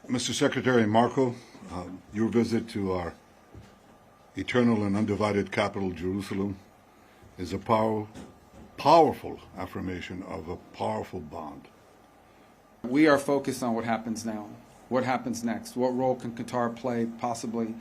Mr. Secretary Marco, your visit to our eternal and undivided capital, Jerusalem, is a powerful affirmation of a powerful bond. We are focused on what happens now, what happens next, what role can Qatar play possibly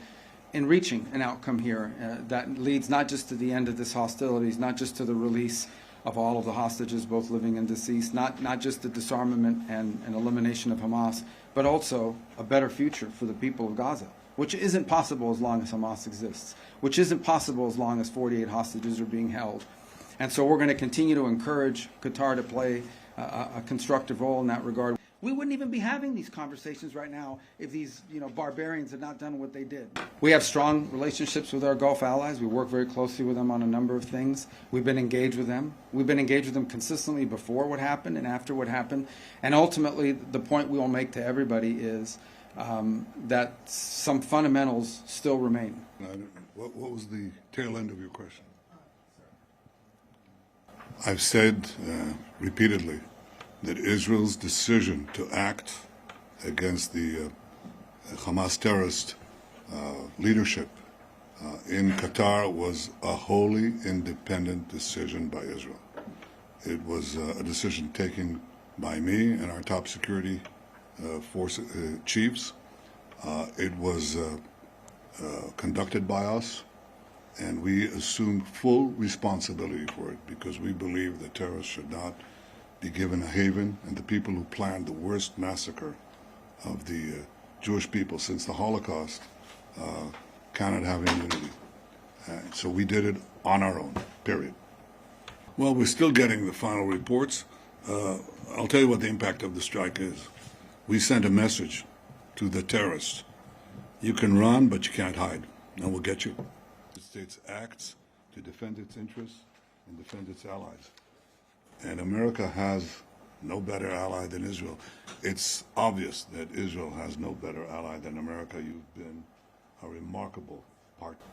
in reaching an outcome here that leads not just to the end of this hostilities, not just to the release of all of the hostages, both living and deceased, not just the disarmament and elimination of Hamas, but also a better future for the people of Gaza, which isn't possible as long as Hamas exists, which isn't possible as long as 48 hostages are being held. And so we're going to continue to encourage Qatar to play a constructive role in that regard. We wouldn't even be having these conversations right now if these barbarians had not done what they did. We have strong relationships with our Gulf allies. We work very closely with them on a number of things. We've been engaged with them. We've been engaged with them consistently before what happened and after what happened. And ultimately, the point we will make to everybody is that some fundamentals still remain. What was the tail end of your question? I've said repeatedly that Israel's decision to act against the Hamas terrorist leadership in Qatar was a wholly independent decision by Israel. It was a decision taken by me and our top security force chiefs. It was conducted by us, and we assumed full responsibility for it because we believe that terrorists should not be given a haven, and the people who planned the worst massacre of the Jewish people since the Holocaust cannot have immunity. So we did it on our own, period. Well, we're still getting the final reports. I'll tell you what the impact of the strike is. We sent a message to the terrorists. You can run, but you can't hide, and we'll get you. The States acts to defend its interests and defend its allies. And America has no better ally than Israel. It's obvious that Israel has no better ally than America. You've been a remarkable partner.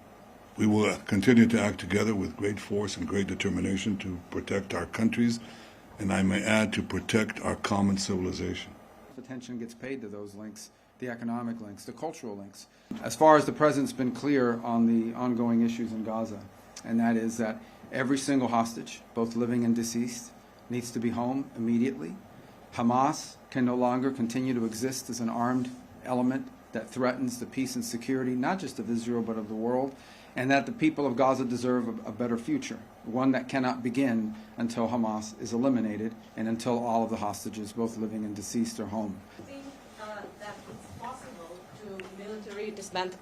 We will continue to act together with great force and great determination to protect our countries, and I may add, to protect our common civilization. Attention gets paid to those links, the economic links, the cultural links. As far as the President's been clear on the ongoing issues in Gaza, and that is that every single hostage, both living and deceased, needs to be home immediately. Hamas can no longer continue to exist as an armed element that threatens the peace and security, not just of Israel, but of the world, and that the people of Gaza deserve a better future, one that cannot begin until Hamas is eliminated and until all of the hostages, both living and deceased, are home. Do you think that it's possible to military disband?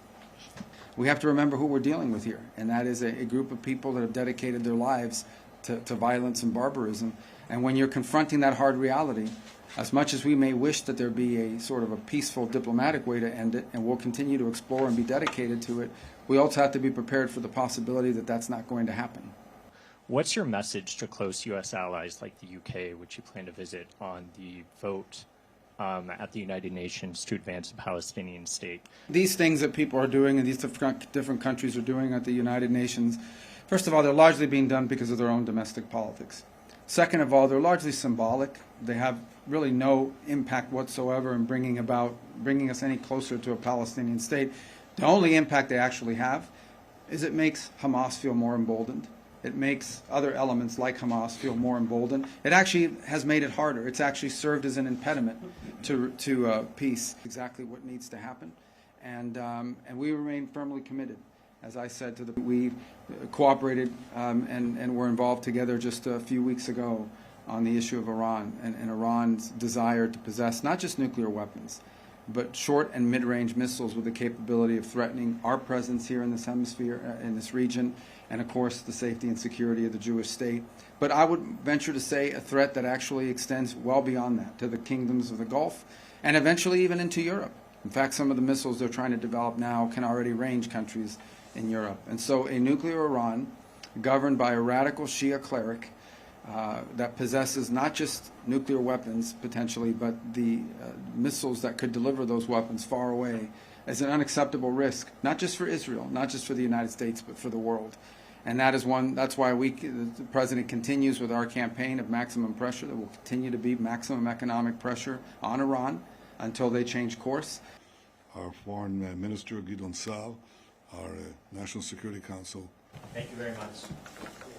We have to remember who we're dealing with here, and that is a group of people that have dedicated their lives to violence and barbarism. And when you're confronting that hard reality, as much as we may wish that there be a sort of a peaceful diplomatic way to end it, and we'll continue to explore and be dedicated to it, we also have to be prepared for the possibility that that's not going to happen. What's your message to close U.S. allies like the UK, which you plan to visit, on the vote at the United Nations to advance a Palestinian state? These things that people are doing and these different countries are doing at the United Nations, first of all, they're largely being done because of their own domestic politics. Second of all, they're largely symbolic. They have really no impact whatsoever in bringing us any closer to a Palestinian state. The only impact they actually have is it makes Hamas feel more emboldened. It makes other elements like Hamas feel more emboldened. It actually has made it harder. It's actually served as an impediment to peace. Exactly what needs to happen, and we remain firmly committed. As I said, we cooperated and were involved together just a few weeks ago on the issue of Iran and Iran's desire to possess not just nuclear weapons, but short and mid-range missiles with the capability of threatening our presence here in this hemisphere, in this region, and of course the safety and security of the Jewish state. But I would venture to say a threat that actually extends well beyond that to the kingdoms of the Gulf and eventually even into Europe. In fact, some of the missiles they're trying to develop now can already range countries in Europe. And so a nuclear Iran governed by a radical Shia cleric that possesses not just nuclear weapons potentially, but the missiles that could deliver those weapons far away is an unacceptable risk, not just for Israel, not just for the United States, but for the world. And that's why the President continues with our campaign of maximum pressure. There will continue to be maximum economic pressure on Iran until they change course. Our Foreign Minister, Guidon Sal, our National Security Council. Thank you very much.